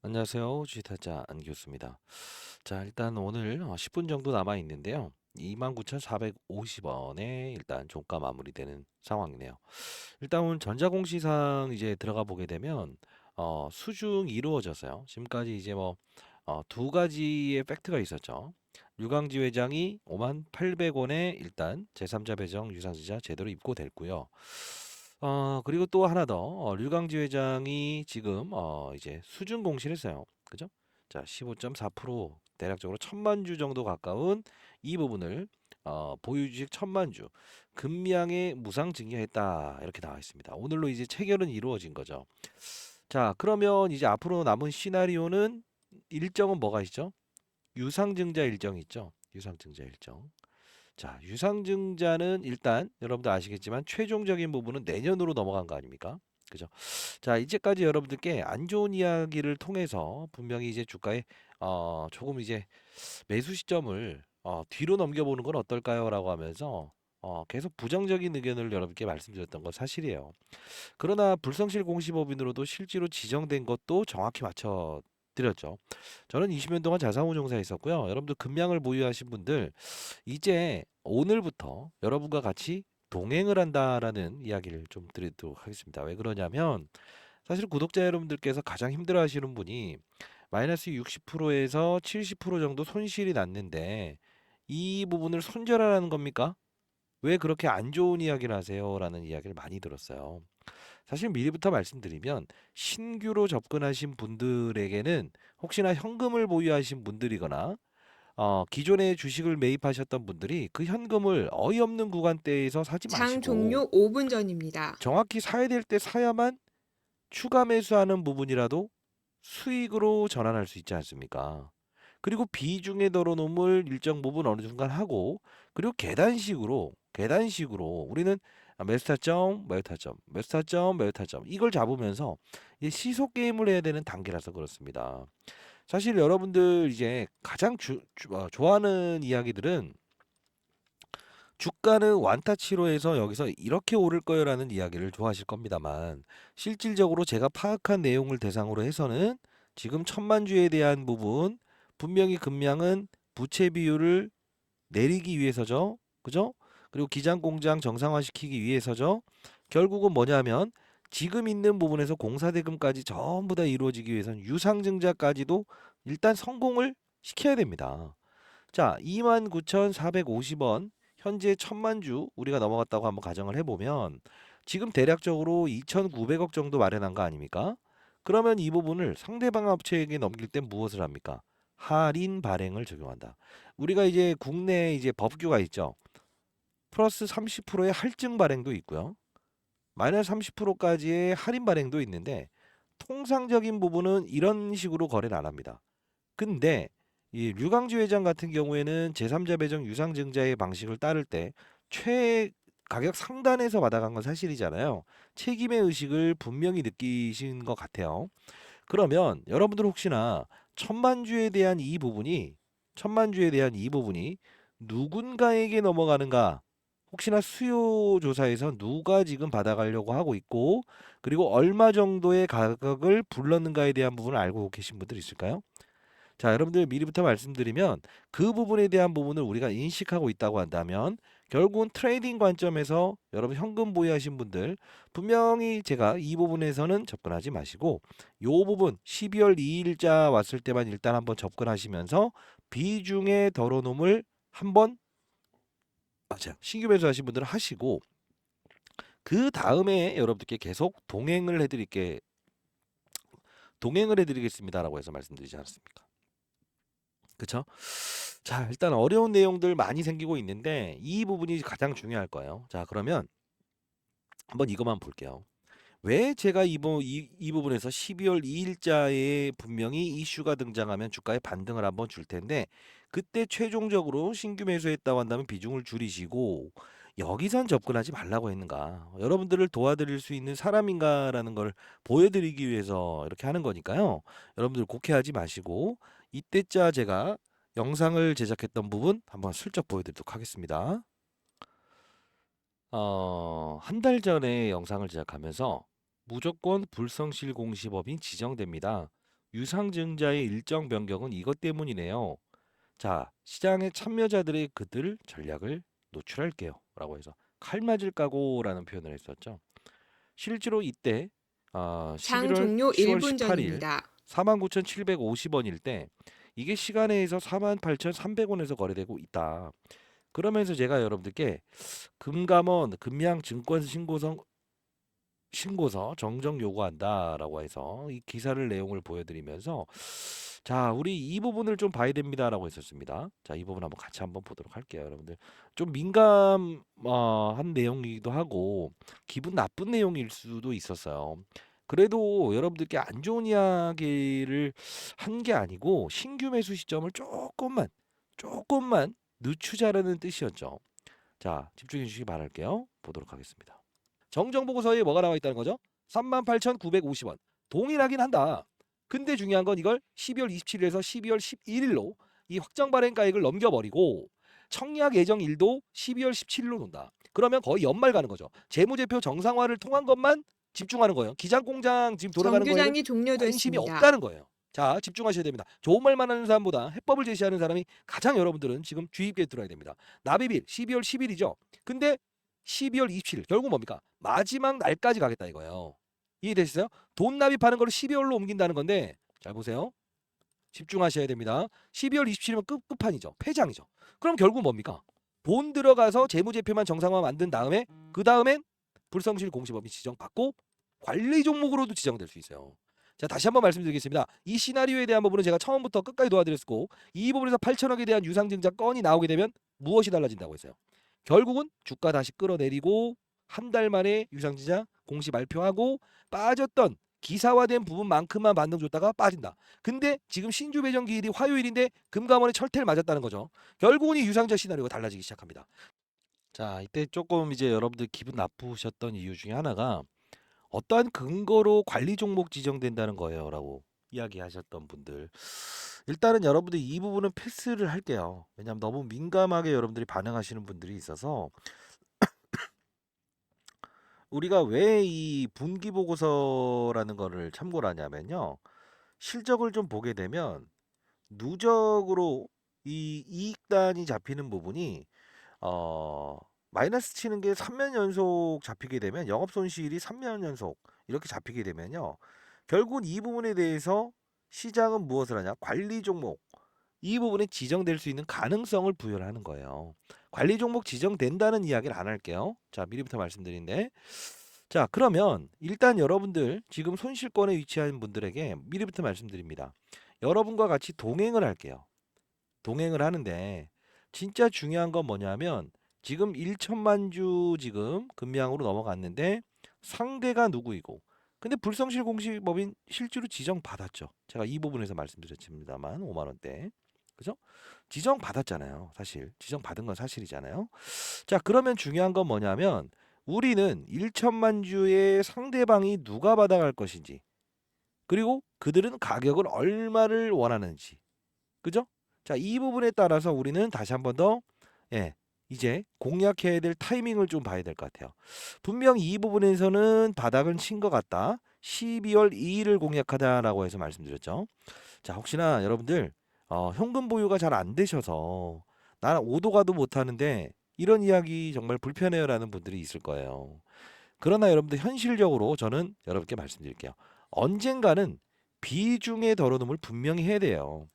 안녕하세요. 주식타자 안교수입니다. 자, 일단 오늘 10분 정도 남아 있는데요. 29,450원에 일단 종가 마무리되는 상황이네요. 일단 오늘 전자공시상 이제 들어가 보게 되면 수중이 이루어졌어요. 지금까지 이제 뭐 두 가지의 팩트가 있었죠. 류강지 회장이 58,800원에 일단 제3자 배정 유상증자 제대로 입고됐고요. 그리고 또 하나 더, 류강지 회장이 지금, 이제 수준 공시를 했어요. 그죠? 자, 15.4% 대략적으로 1,000만 주 정도 가까운 이 부분을, 보유주식 1,000만 주, 금량에 무상 증여했다. 이렇게 나와 있습니다. 오늘로 이제 체결은 이루어진 거죠. 자, 그러면 이제 앞으로 남은 시나리오는 일정은 뭐가 있죠? 유상증자 일정이 있죠. 유상증자 일정. 자, 유상증자는 일단 여러분들 아시겠지만 최종적인 부분은 내년으로 넘어간 거 아닙니까? 그죠? 자, 이제까지 여러분들께 안 좋은 이야기를 통해서 분명히 이제 주가에 조금 이제 매수 시점을 뒤로 넘겨보는 건 어떨까요?라고 하면서 계속 부정적인 의견을 여러분께 말씀드렸던 건 사실이에요. 그러나 불성실 공시법인으로도 실제로 지정된 것도 정확히 맞춰 드렸죠. 저는 20년 동안 자산운용사에 있었고요. 여러분들 금량을 보유하신 분들 이제 오늘부터 여러분과 같이 동행을 한다라는 이야기를 좀 드리도록 하겠습니다. 왜 그러냐면 사실 구독자 여러분들께서 가장 힘들어하시는 분이 마이너스 60%에서 70% 정도 손실이 났는데 이 부분을 손절하라는 겁니까? 왜 그렇게 안 좋은 이야기를 하세요? 라는 이야기를 많이 들었어요. 사실 미리부터 말씀드리면 신규로 접근하신 분들에게는 혹시나 현금을 보유하신 분들이거나 기존에 주식을 매입하셨던 분들이 그 현금을 어이없는 구간대에서 사지 장 마시고 종료 5분 전입니다. 정확히 사야 될 때 사야만 추가 매수하는 부분이라도 수익으로 전환할 수 있지 않습니까? 그리고 비중에 덜어놓음을 일정 부분 어느 순간 하고 그리고 계단식으로 우리는 메스타점, 메타점, 메스타점, 메타점 이걸 잡으면서 이 시속 게임을 해야 되는 단계라서 그렇습니다. 사실 여러분들 이제 가장 좋아하는 이야기들은 주가는 완타치로 해서 여기서 이렇게 오를 거요라는 이야기를 좋아하실 겁니다만 실질적으로 제가 파악한 내용을 대상으로 해서는 지금 1,000만 주에 대한 부분 분명히 금량은 부채 비율을 내리기 위해서죠. 그죠? 그리고 기장 공장 정상화시키기 위해서죠. 결국은 뭐냐면 지금 있는 부분에서 공사대금까지 전부 다 이루어지기 위해서는 유상증자까지도 일단 성공을 시켜야 됩니다. 자, 29,450원 현재 1,000만 주 우리가 넘어갔다고 한번 가정을 해보면 지금 대략적으로 2,900억 정도 마련한 거 아닙니까? 그러면 이 부분을 상대방 업체에게 넘길 땐 무엇을 합니까? 할인 발행을 적용한다. 우리가 이제 국내에 이제 법규가 있죠. 플러스 30%의 할증 발행도 있고요. 마이너스 30%까지의 할인 발행도 있는데 통상적인 부분은 이런 식으로 거래를 안 합니다. 근데 이 류강지 회장 같은 경우에는 제3자 배정 유상증자의 방식을 따를 때 최 가격 상단에서 받아간 건 사실이잖아요. 책임의 의식을 분명히 느끼신 것 같아요. 그러면 여러분들 혹시나 1,000만 주에 대한 이 부분이 누군가에게 넘어가는가? 혹시나 수요 조사에서 누가 지금 받아가려고 하고 있고 그리고 얼마 정도의 가격을 불렀는가에 대한 부분을 알고 계신 분들 있을까요? 자, 여러분들 미리부터 말씀드리면 그 부분에 대한 부분을 우리가 인식하고 있다고 한다면 결국은 트레이딩 관점에서 여러분 현금 보유하신 분들 분명히 제가 이 부분에서는 접근하지 마시고 요 부분 12월 2일자 왔을 때만 일단 한번 접근하시면서 비중의 덜어놓음을 한번 신규 매수하신 분들은 하시고 그 다음에 여러분들께 계속 동행을 해드리겠습니다라고 해서 말씀드리지 않았습니까? 그쵸? 자, 일단 어려운 내용들 많이 생기고 있는데 이 부분이 가장 중요할 거예요. 자, 그러면 한번 이것만 볼게요. 왜 제가 이 부분에서 12월 2일자에 분명히 이슈가 등장하면 주가에 반등을 한번 줄 텐데 그때 최종적으로 신규 매수했다고 한다면 비중을 줄이시고 여기선 접근하지 말라고 했는가? 여러분들을 도와드릴 수 있는 사람인가라는 걸 보여드리기 위해서 이렇게 하는 거니까요. 여러분들 곡해하지 마시고 이때자 제가 영상을 제작했던 부분 한번 슬쩍 보여드리도록 하겠습니다. 한 달 전에 영상을 제작하면서 무조건 불성실 공시법인 지정됩니다. 유상증자의 일정 변경은 이것 때문이네요. 자, 시장의 참여자들의 그들 전략을 노출할게요. 라고 해서 칼 맞을 각오라는 표현을 했었죠. 실제로 이때 장 11월 종료 10월 1분 18일 전입니다. 49,750원일 때 이게 시간에서 48,300원에서 거래되고 있다. 그러면서 제가 여러분들께 금감원 금양증권 신고서 정정 요구한다라고 해서 이 기사를 내용을 보여드리면서 자, 우리 이 부분을 좀 봐야 됩니다라고 했었습니다. 자, 이 부분 한번 같이 한번 보도록 할게요, 여러분들. 좀 민감한 내용이기도 하고 기분 나쁜 내용일 수도 있었어요. 그래도 여러분들께 안 좋은 이야기를 한 게 아니고 신규 매수 시점을 조금만 늦추자라는 뜻이었죠. 자, 집중해 주시기 바랄게요. 보도록 하겠습니다. 정정보고서에 뭐가 나와 있다는 거죠? 38,950원. 동일하긴 한다. 근데 중요한 건 이걸 12월 27일에서 12월 11일로 이 확정 발행가액을 넘겨버리고 청약 예정일도 12월 17일로 놓는다. 그러면 거의 연말 가는 거죠. 재무제표 정상화를 통한 것만 집중하는 거예요. 기장공장 지금 돌아가는 거에는 정규장이 관심이 종료됐습니다. 없다는 거예요. 자, 집중하셔야 됩니다. 좋은 말만 하는 사람보다 해법을 제시하는 사람이 가장 여러분들은 지금 주의 깊게 들어야 됩니다. 납입일 12월 10일이죠. 근데 12월 27일 결국 뭡니까? 마지막 날까지 가겠다 이거예요. 이해되시죠? 돈 납입하는 거를 12월로 옮긴다는 건데 잘 보세요. 집중하셔야 됩니다. 12월 27일이면 끝판이죠. 폐장이죠. 그럼 결국 뭡니까? 돈 들어가서 재무제표만 정상화 만든 다음에 그 다음엔 불성실 공시범위 지정받고 관리 종목으로도 지정될 수 있어요. 자, 다시 한번 말씀드리겠습니다. 이 시나리오에 대한 부분은 제가 처음부터 끝까지 도와드렸고 이 부분에서 8천억에 대한 유상증자 건이 나오게 되면 무엇이 달라진다고 했어요? 결국은 주가 다시 끌어내리고 한 달 만에 유상증자 공시 발표하고 빠졌던 기사화된 부분만큼만 반등 줬다가 빠진다. 근데 지금 신주 배정 기일이 화요일인데 금감원의 철퇴를 맞았다는 거죠. 결국은 이 유상증자 시나리오가 달라지기 시작합니다. 자, 이때 조금 이제 여러분들 기분 나쁘셨던 이유 중에 하나가 어떠한 근거로 관리 종목 지정된다는 거예요라고 이야기하셨던 분들. 일단은 여러분들 이 부분은 패스를 할게요. 왜냐하면 너무 민감하게 여러분들이 반응하시는 분들이 있어서 우리가 왜 이 분기 보고서라는 거를 참고를 하냐면요. 실적을 좀 보게 되면 누적으로 이 이익단이 잡히는 부분이 어 마이너스 치는 게 3년 연속 잡히게 되면 영업 손실이 3년 연속 이렇게 잡히게 되면요. 결국은 이 부분에 대해서 시장은 무엇을 하냐? 관리 종목 이 부분에 지정될 수 있는 가능성을 부여를 하는 거예요. 관리 종목 지정된다는 이야기를 안 할게요. 자, 미리부터 말씀드린데. 자, 그러면 일단 여러분들 지금 손실권에 위치한 분들에게 미리부터 말씀드립니다. 여러분과 같이 동행을 할게요. 동행을 하는데 진짜 중요한 건 뭐냐면 지금 1천만 주 지금 금량으로 넘어갔는데 상대가 누구이고 근데 불성실 공시법인 실제로 지정받았죠. 제가 이 부분에서 말씀드렸습니다만 5만 원대. 그죠? 지정받았잖아요. 사실. 지정받은 건 사실이잖아요. 자, 그러면 중요한 건 뭐냐면 우리는 1천만 주의 상대방이 누가 받아갈 것인지 그리고 그들은 가격을 얼마를 원하는지 그죠? 자, 이 부분에 따라서 우리는 다시 한번 더, 예, 이제 공략해야 될 타이밍을 좀 봐야 될 것 같아요. 분명 이 부분에서는 바닥은 친 것 같다. 12월 2일을 공략하다라고 해서 말씀드렸죠. 자, 혹시나 여러분들 현금 보유가 잘 안 되셔서 나는 오도 가도 못 하는데 이런 이야기 정말 불편해요라는 분들이 있을 거예요. 그러나 여러분들 현실적으로 저는 여러분께 말씀드릴게요. 언젠가는 비중의 덜어놓음을 분명히 해야 돼요.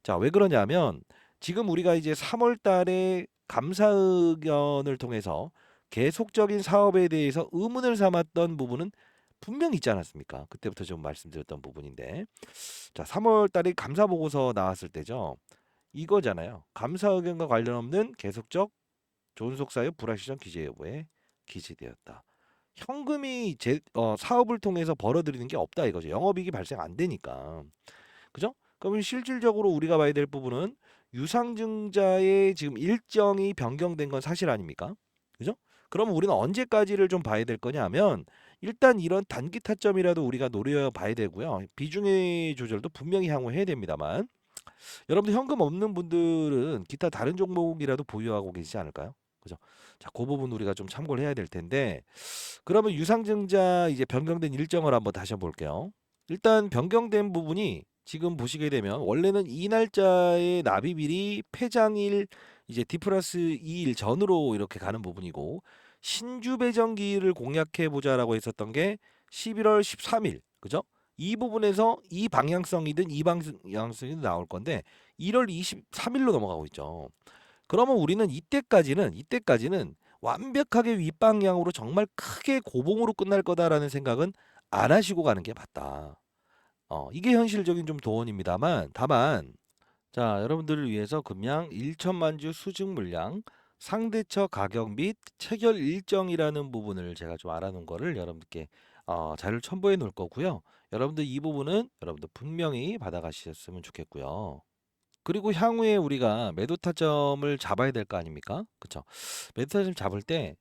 자, 왜 그러냐면 지금 우리가 이제 3월 달에 감사 의견을 통해서 계속적인 사업에 대해서 의문을 삼았던 부분은 분명히 있지 않았습니까? 그때부터 좀 말씀드렸던 부분인데. 자, 3월 달에 감사 보고서 나왔을 때죠. 이거잖아요. 감사 의견과 관련 없는 계속적 존속 사유 불확실성 기재 여부에 기재되었다. 현금이 사업을 통해서 벌어들이는 게 없다 이거죠. 영업이익이 발생 안 되니까. 그죠? 그러면 실질적으로 우리가 봐야 될 부분은 유상증자의 지금 일정이 변경된 건 사실 아닙니까? 그죠? 그러면 우리는 언제까지를 좀 봐야 될 거냐면 일단 이런 단기 타점이라도 우리가 노려 봐야 되고요. 비중의 조절도 분명히 향후해야 됩니다만 여러분들 현금 없는 분들은 기타 다른 종목이라도 보유하고 계시지 않을까요? 그죠? 자, 그 부분 우리가 좀 참고를 해야 될 텐데 그러면 유상증자 이제 변경된 일정을 한번 다시 볼게요. 일단 변경된 부분이 지금 보시게 되면 원래는 이 날짜의 납입일이 폐장일 이제 D 플러스 2일 전으로 이렇게 가는 부분이고 신주 배정기일을 공략해 보자라고 했었던 게 11월 13일. 그죠? 이 부분에서 이 방향성이든 이 방향성이든 나올 건데 1월 23일로 넘어가고 있죠. 그러면 우리는 이때까지는 완벽하게 윗방향으로 정말 크게 고봉으로 끝날 거다라는 생각은 안 하시고 가는 게 맞다. 이게 현실적인 좀 도언입니다만 다만 자 여러분들을 위해서 금양 1천만 주 수증 물량 상대처 가격 및 체결 일정이라는 부분을 제가 좀 알아놓은 거를 여러분들께 자료를 첨부해 놓을 거고요. 여러분들 이 부분은 여러분들 분명히 받아가셨으면 좋겠고요. 그리고 향후에 우리가 매도 타점을 잡아야 될 거 아닙니까? 그쵸? 매도 타점 잡을 때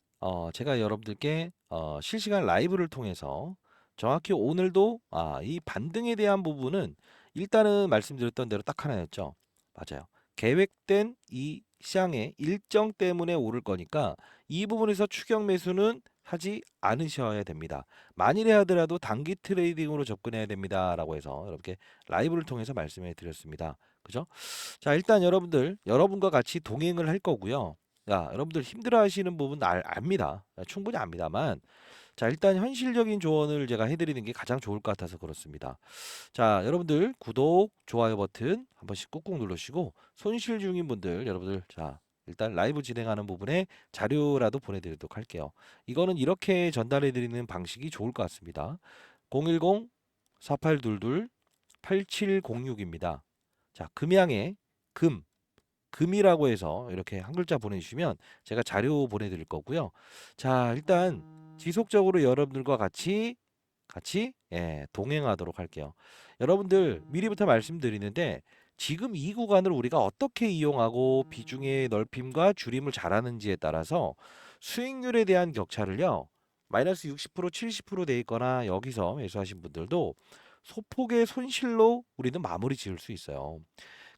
제가 여러분들께 실시간 라이브를 통해서 정확히 오늘도 이 반등에 대한 부분은 일단은 말씀드렸던 대로 딱 하나였죠. 맞아요. 계획된 이 시장의 일정 때문에 오를 거니까 이 부분에서 추격 매수는 하지 않으셔야 됩니다. 만일에 하더라도 단기 트레이딩으로 접근해야 됩니다라고 해서 이렇게 라이브를 통해서 말씀해 드렸습니다. 그죠? 자, 일단 여러분과 같이 동행을 할 거고요. 야, 여러분들 힘들어 하시는 부분 압니다. 충분히 압니다만. 자, 일단 현실적인 조언을 제가 해드리는 게 가장 좋을 것 같아서 그렇습니다. 자, 여러분들 구독, 좋아요 버튼 한 번씩 꾹꾹 누르시고 손실 중인 분들, 여러분들, 자, 일단 라이브 진행하는 부분에 자료라도 보내드리도록 할게요. 이거는 이렇게 전달해드리는 방식이 좋을 것 같습니다. 010-4822-8706입니다. 자, 금양의 금, 금이라고 해서 이렇게 한 글자 보내주시면 제가 자료 보내드릴 거고요. 자, 일단 지속적으로 여러분들과 같이 동행하도록 할게요. 여러분들 미리부터 말씀드리는데 지금 이 구간을 우리가 어떻게 이용하고 비중의 넓힘과 줄임을 잘하는지에 따라서 수익률에 대한 격차를요. 마이너스 60% 70%돼 있거나 여기서 매수하신 분들도 소폭의 손실로 우리는 마무리 지을 수 있어요.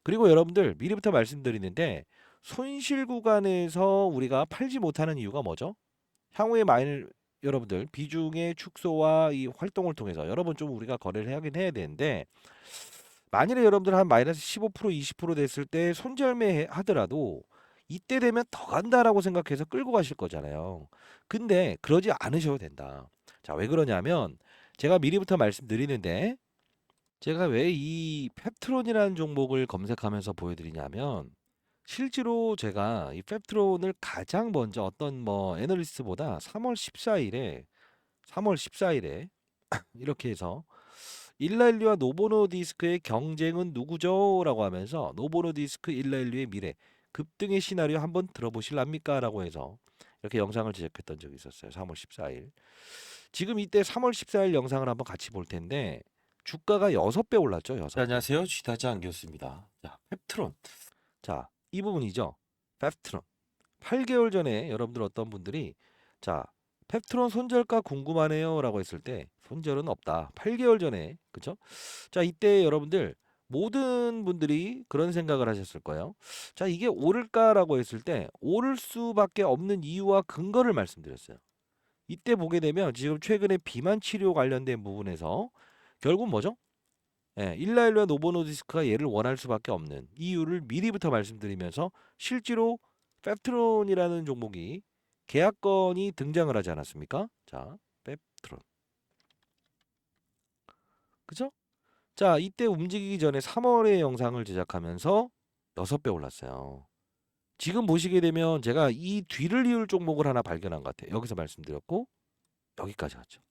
그리고 여러분들 미리부터 말씀드리는데 손실 구간에서 우리가 팔지 못하는 이유가 뭐죠? 향후에 여러분들 비중의 축소와 이 활동을 통해서 여러 번 좀 우리가 거래를 하긴 해야 되는데 만일에 여러분들 한 마이너스 15% 20% 됐을 때 손절매 하더라도 이때 되면 더 간다라고 생각해서 끌고 가실 거잖아요. 근데 그러지 않으셔도 된다. 자, 왜 그러냐면 제가 미리부터 말씀드리는데 제가 왜 이 펩트론이라는 종목을 검색하면서 보여드리냐면 실제로 제가 이 펩트론을 가장 먼저 어떤 뭐 애널리스트보다 3월 14일에 이렇게 해서 일라일리와 노보노디스크의 경쟁은 누구죠? 라고 하면서 노보노디스크 일라일리의 미래 급등의 시나리오 한번 들어보실랍니까? 라고 해서 이렇게 영상을 제작했던 적이 있었어요. 3월 14일. 지금 이때 3월 14일 영상을 한번 같이 볼 텐데 주가가 6배 올랐죠. 6배. 안녕하세요. 쥐다지 안겼습니다. 자, 펩트론. 자, 이 부분이죠. 펩트론. 8개월 전에 여러분들 어떤 분들이 자, 펩트론 손절가 궁금하네요라고 했을 때 손절은 없다. 8개월 전에. 그쵸? 자, 이때 여러분들 모든 분들이 그런 생각을 하셨을 거예요. 자, 이게 오를까라고 했을 때 오를 수밖에 없는 이유와 근거를 말씀드렸어요. 이때 보게 되면 지금 최근에 비만 치료 관련된 부분에서 결국 뭐죠? 일라일루와 노보노디스크가 얘를 원할 수밖에 없는 이유를 미리부터 말씀드리면서 실제로 펩트론이라는 종목이 계약건이 등장을 하지 않았습니까? 자, 펩트론. 그죠? 자, 이때 움직이기 전에 3월에 영상을 제작하면서 6배 올랐어요. 지금 보시게 되면 제가 이 뒤를 이을 종목을 하나 발견한 것 같아요. 여기서 말씀드렸고 여기까지 갔죠.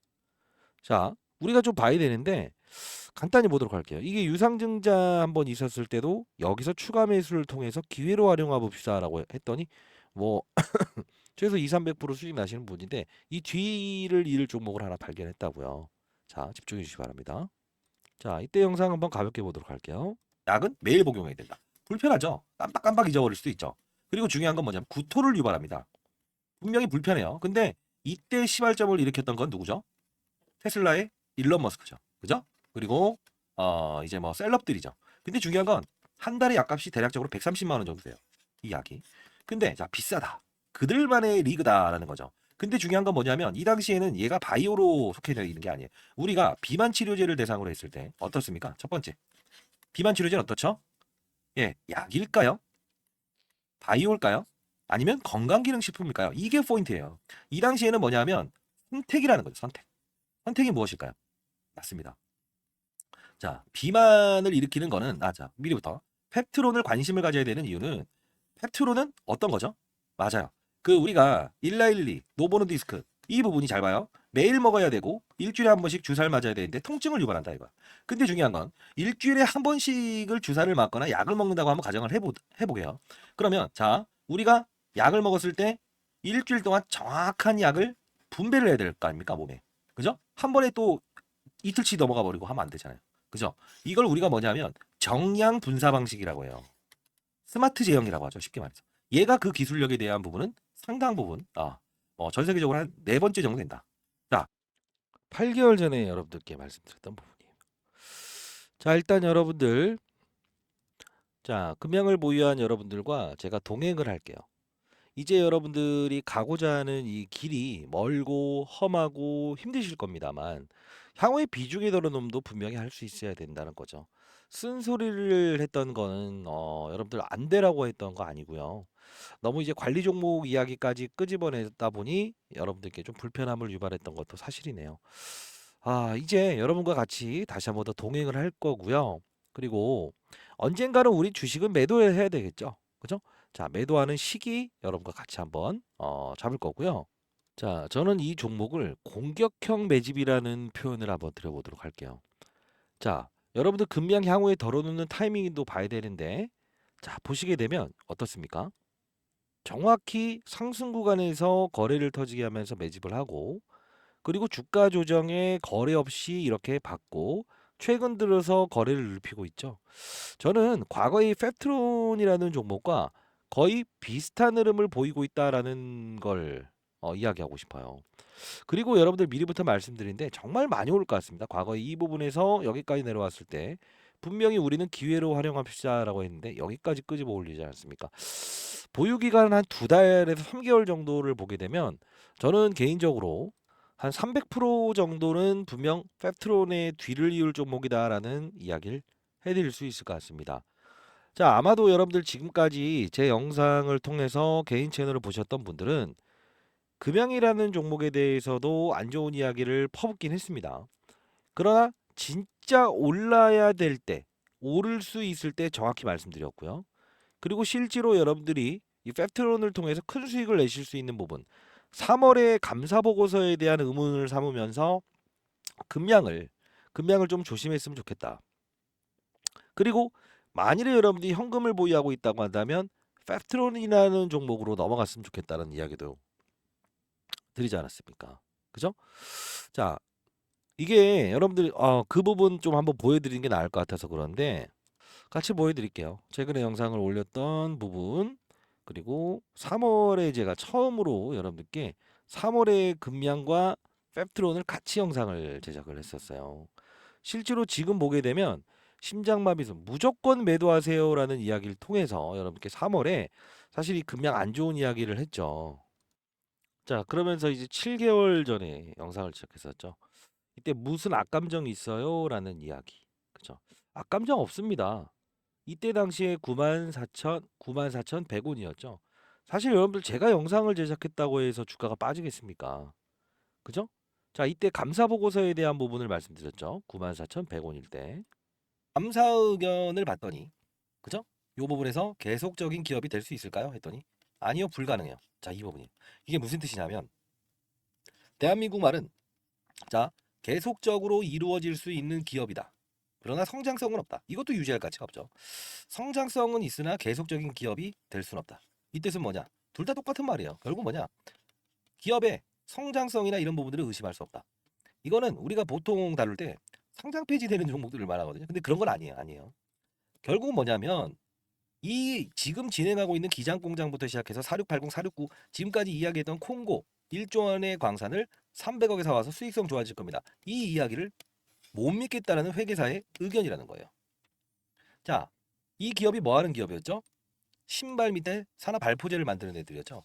자, 우리가 좀 봐야 되는데 간단히 보도록 할게요. 이게 유상증자 한번 있었을 때도 여기서 추가 매수를 통해서 기회로 활용해 봅시다라고 했더니 뭐 최소 2, 300% 수익 나시는 분인데 이 뒤를 이을 종목을 하나 발견했다고요. 자, 집중해 주시기 바랍니다. 자, 이때 영상 한번 가볍게 보도록 할게요. 약은 매일 복용해야 된다. 불편하죠? 깜빡깜빡 잊어버릴 수도 있죠. 그리고 중요한 건 뭐냐면 구토를 유발합니다. 분명히 불편해요. 근데 이때 시발점을 일으켰던 건 누구죠? 테슬라의 일론 머스크죠. 그죠? 그리고 이제 뭐 셀럽들이죠. 근데 중요한 건 한 달에 약값이 대략적으로 130만 원 정도 돼요. 이 약이. 근데 자, 비싸다. 그들만의 리그다라는 거죠. 근데 중요한 건 뭐냐면 이 당시에는 얘가 바이오로 속해져 있는 게 아니에요. 우리가 비만 치료제를 대상으로 했을 때 어떻습니까? 첫 번째. 비만 치료제는 어떻죠? 예, 약일까요? 바이오일까요? 아니면 건강기능식품일까요? 이게 포인트예요. 이 당시에는 뭐냐면 선택이라는 거죠. 선택. 선택이 무엇일까요? 맞습니다. 자, 비만을 일으키는 거는 자, 미리부터 펩트론을 관심을 가져야 되는 이유는 펩트론은 어떤 거죠? 맞아요. 그 우리가 일라일리, 노보노디스크 이 부분이 잘 봐요. 매일 먹어야 되고 일주일에 한 번씩 주사를 맞아야 되는데 통증을 유발한다 이거. 근데 중요한 건 일주일에 한 번씩을 주사를 맞거나 약을 먹는다고 한번 가정을 해보게요. 그러면 자, 우리가 약을 먹었을 때 일주일 동안 정확한 약을 분배를 해야 될 거 아닙니까 몸에. 그죠? 한 번에 또 이틀치 넘어가 버리고 하면 안 되잖아요. 그죠? 이걸 우리가 뭐냐면 정량 분사 방식이라고 해요. 스마트 제형이라고 하죠. 쉽게 말해서. 얘가 그 기술력에 대한 부분은 상당 부분 전 세계적으로 한 네 번째 정도 된다. 자, 8개월 전에 여러분들께 말씀드렸던 부분이에요. 자, 일단 여러분들 금양을 보유한 여러분들과 제가 동행을 할게요. 이제 여러분들이 가고자 하는 이 길이 멀고 험하고 힘드실 겁니다만 향후에 비중의 더러움도 분명히 할 수 있어야 된다는 거죠. 쓴소리를 했던 거는 여러분들 안 되라고 했던 거 아니고요. 너무 이제 관리 종목 이야기까지 끄집어내다 보니 여러분들께 좀 불편함을 유발했던 것도 사실이네요. 이제 여러분과 같이 다시 한 번 더 동행을 할 거고요. 그리고 언젠가는 우리 주식은 매도해야 되겠죠. 그죠? 자, 매도하는 시기 여러분과 같이 한번 잡을 거고요. 자, 저는 이 종목을 공격형 매집이라는 표현을 한번 드려보도록 할게요. 자, 여러분들 금량 향후에 덜어놓는 타이밍도 봐야 되는데, 자, 보시게 되면 어떻습니까? 정확히 상승 구간에서 거래를 터지게 하면서 매집을 하고, 그리고 주가 조정에 거래 없이 이렇게 받고, 최근 들어서 거래를 넓히고 있죠. 저는 과거의 펩트론이라는 종목과 거의 비슷한 흐름을 보이고 있다라는 걸 이야기하고 싶어요. 그리고 여러분들 미리부터 말씀드린데 정말 많이 올 것 같습니다. 과거에 이 부분에서 여기까지 내려왔을 때 분명히 우리는 기회로 활용합시다라고 했는데 여기까지 끄집어 올리지 않습니까? 보유 기간 한 2달에서 3개월 정도를 보게 되면 저는 개인적으로 한 300% 정도는 분명 펩트론의 뒤를 이을 종목이다라는 이야기를 해드릴 수 있을 것 같습니다. 자, 아마도 여러분들 지금까지 제 영상을 통해서 개인 채널을 보셨던 분들은 금양이라는 종목에 대해서도 안 좋은 이야기를 퍼붓긴 했습니다. 그러나 진짜 올라야 될 때, 오를 수 있을 때 정확히 말씀드렸고요. 그리고 실제로 여러분들이 이 펩트론을 통해서 큰 수익을 내실 수 있는 부분, 3월에 감사 보고서에 대한 의문을 삼으면서 금양을 좀 조심했으면 좋겠다. 그리고 만일에 여러분들이 현금을 보유하고 있다고 한다면 펩트론이라는 종목으로 넘어갔으면 좋겠다는 이야기도 드리지 않았습니까? 그죠? 자, 이게 여러분들이 그 부분 좀 한번 보여드리는 게 나을 것 같아서 그런데 같이 보여드릴게요. 최근에 영상을 올렸던 부분 그리고 3월에 제가 처음으로 여러분들께 3월의 금량과 펩트론을 같이 영상을 제작을 했었어요. 실제로 지금 보게 되면 심장마비에서 무조건 매도하세요라는 이야기를 통해서 여러분께 3월에 사실 이 금량 안 좋은 이야기를 했죠. 자, 그러면서 이제 7개월 전에 영상을 시작했었죠. 이때 무슨 악감정이 있어요? 라는 이야기. 그죠? 악감정 없습니다. 이때 당시에 94,100원이었죠. 사실 여러분들 제가 영상을 제작했다고 해서 주가가 빠지겠습니까? 그죠? 자, 이때 감사 보고서에 대한 부분을 말씀드렸죠. 94,100원일 때. 감사 의견을 봤더니 그죠? 이 부분에서 계속적인 기업이 될 수 있을까요? 했더니 아니요, 불가능해요. 자, 이 부분이. 이게 무슨 뜻이냐면 대한민국 말은 자, 계속적으로 이루어질 수 있는 기업이다. 그러나 성장성은 없다. 이것도 유지할 가치가 없죠. 성장성은 있으나 계속적인 기업이 될 수는 없다. 이 뜻은 뭐냐? 둘 다 똑같은 말이에요. 결국 뭐냐? 기업의 성장성이나 이런 부분들을 의심할 수 없다. 이거는 우리가 보통 다룰 때 상장 폐지되는 종목들을 말하거든요. 근데 그런 건 아니에요. 아니에요. 결국은 뭐냐면 이 지금 진행하고 있는 기장 공장부터 시작해서 4680, 469 지금까지 이야기했던 콩고 1조 원의 광산을 300억에 사와서 수익성 좋아질 겁니다. 이 이야기를 못 믿겠다라는 회계사의 의견이라는 거예요. 자, 이 기업이 뭐 하는 기업이었죠? 신발 밑에 산화 발포제를 만드는 애들이었죠.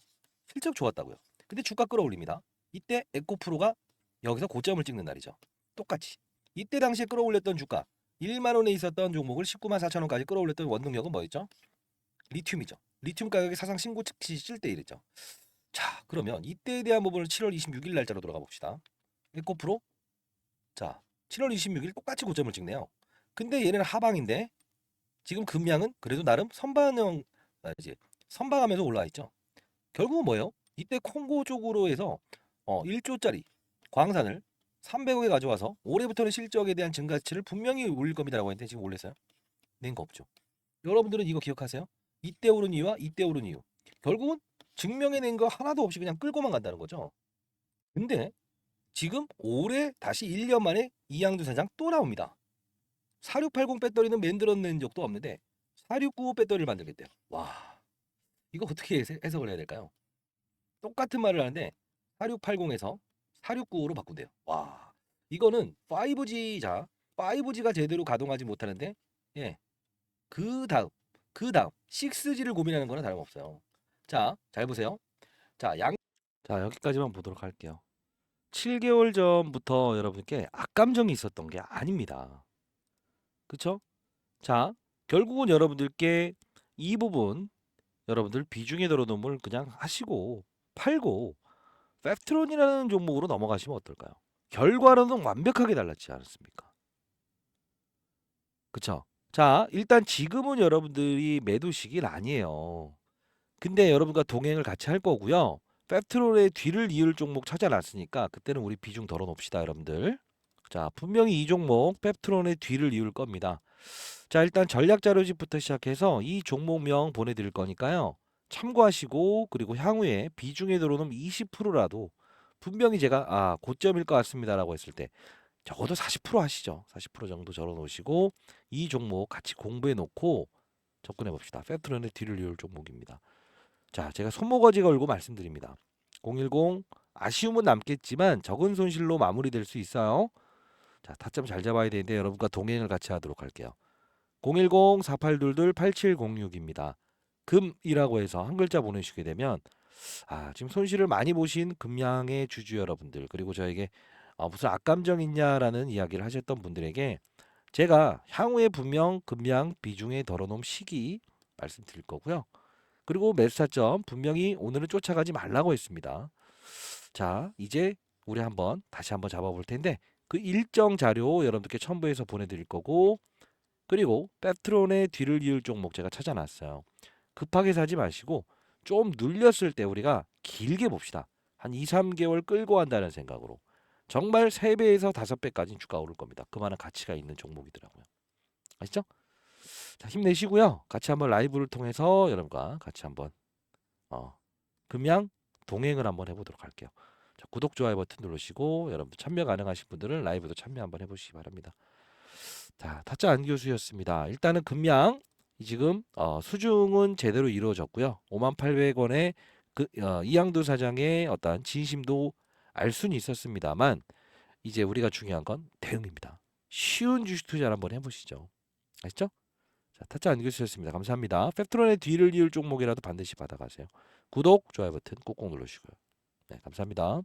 실적 좋았다고요. 근데 주가 끌어올립니다. 이때 에코프로가 여기서 고점을 찍는 날이죠. 똑같이. 이때 당시에 끌어올렸던 주가, 1만 원에 있었던 종목을 19만 4천 원까지 끌어올렸던 원동력은 뭐였죠? 리튬이죠. 리튬 가격이 사상 신고 즉시 7대1이죠. 자, 그러면 이때에 대한 부분을 7월 26일 날짜로 들어가 봅시다. 에코프로. 자, 7월 26일 똑같이 고점을 찍네요. 근데 얘는 하방인데 지금 금량은 그래도 나름 선반영 이제 선방하면서 올라와 있죠. 결국은 뭐예요? 이때 콩고 쪽으로 해서 1조짜리 광산을 300억에 가져와서 올해부터는 실적에 대한 증가치를 분명히 올릴 겁니다라고 했는데 지금 올렸어요? 낸 거 없죠. 여러분들은 이거 기억하세요? 이때 오른 이유와 이때 오른 이유. 결국은 증명해낸 거 하나도 없이 그냥 끌고만 간다는 거죠. 근데 지금 올해 다시 1년 만에 이양두 사장 또 나옵니다. 4680 배터리는 만들어낸 적도 없는데 4695 배터리를 만들겠대요. 와, 이거 어떻게 해석을 해야 될까요? 똑같은 말을 하는데 4680에서 4695로 바꾼대요. 와, 이거는 5G자 5G가 제대로 가동하지 못하는데 예, 그 다음 6G를 고민하는 거나 다름없어요. 자, 잘 보세요. 자, 자, 여기까지만 보도록 할게요. 7개월 전부터 여러분께 악감정이 있었던 게 아닙니다. 그쵸? 자, 결국은 여러분들께 이 부분 여러분들 비중에 들어놓음을 그냥 하시고 팔고 팩트론이라는 종목으로 넘어가시면 어떨까요? 결과로는 완벽하게 달랐지 않았습니까? 그쵸? 자, 일단 지금은 여러분들이 매도 시기는 아니에요. 근데 여러분과 동행을 같이 할 거고요. 팩트론의 뒤를 이을 종목 찾아놨으니까 그때는 우리 비중 덜어놓읍시다, 여러분들. 자, 분명히 이 종목 팩트론의 뒤를 이을 겁니다. 자, 일단 전략 자료집부터 시작해서 이 종목명 보내드릴 거니까요. 참고하시고 그리고 향후에 비중에 들어오는 20%라도 분명히 제가 고점일 것 같습니다라고 했을 때 적어도 40% 하시죠. 40% 정도 적어 놓으시고 이 종목 같이 공부해 놓고 접근해 봅시다. 팩트론의 뒤를 이을 종목입니다. 자, 제가 손모가지 걸고 말씀드립니다. 010 아쉬움은 남겠지만 적은 손실로 마무리될 수 있어요. 자, 타점 잘 잡아야 되는데 여러분과 동행을 같이 하도록 할게요. 010-4822-8706입니다. 금이라고 해서 한 글자 보내시게 되면 지금 손실을 많이 보신 금양의 주주 여러분들 그리고 저에게 무슨 악감정 있냐라는 이야기를 하셨던 분들에게 제가 향후에 분명 금양 비중에 덜어놓은 시기 말씀드릴 거고요. 그리고 매수타점 분명히 오늘은 쫓아가지 말라고 했습니다. 자, 이제 우리 다시 한번 잡아볼 텐데 그 일정 자료 여러분들께 첨부해서 보내드릴 거고 그리고 팩트론의 뒤를 이을 종목 제가 찾아놨어요. 급하게 사지 마시고 좀 눌렸을 때 우리가 길게 봅시다. 한 2, 3개월 끌고 간다는 생각으로. 정말 3배에서 5배까지 주가 오를 겁니다. 그만한 가치가 있는 종목이더라고요. 아시죠? 자, 힘내시고요. 같이 한번 라이브를 통해서 여러분과 같이 한번 금양 동행을 한번 해보도록 할게요. 자, 구독, 좋아요 버튼 누르시고 여러분 참여 가능하신 분들은 라이브도 참여 한번 해보시기 바랍니다. 자, 타짜 안교수였습니다. 일단은 금양 지금 수중은 제대로 이루어졌고요. 58,800원에 이양도 사장의 어떤 진심도 알 수는 있었습니다만 이제 우리가 중요한 건 대응입니다. 쉬운 주식 투자를 한번 해보시죠. 아시죠? 자, 타짜 안교수였습니다. 감사합니다. 팩트론의 뒤를 이을 종목이라도 반드시 받아가세요. 구독, 좋아요 버튼 꼭꼭 눌러주시고요. 네, 감사합니다.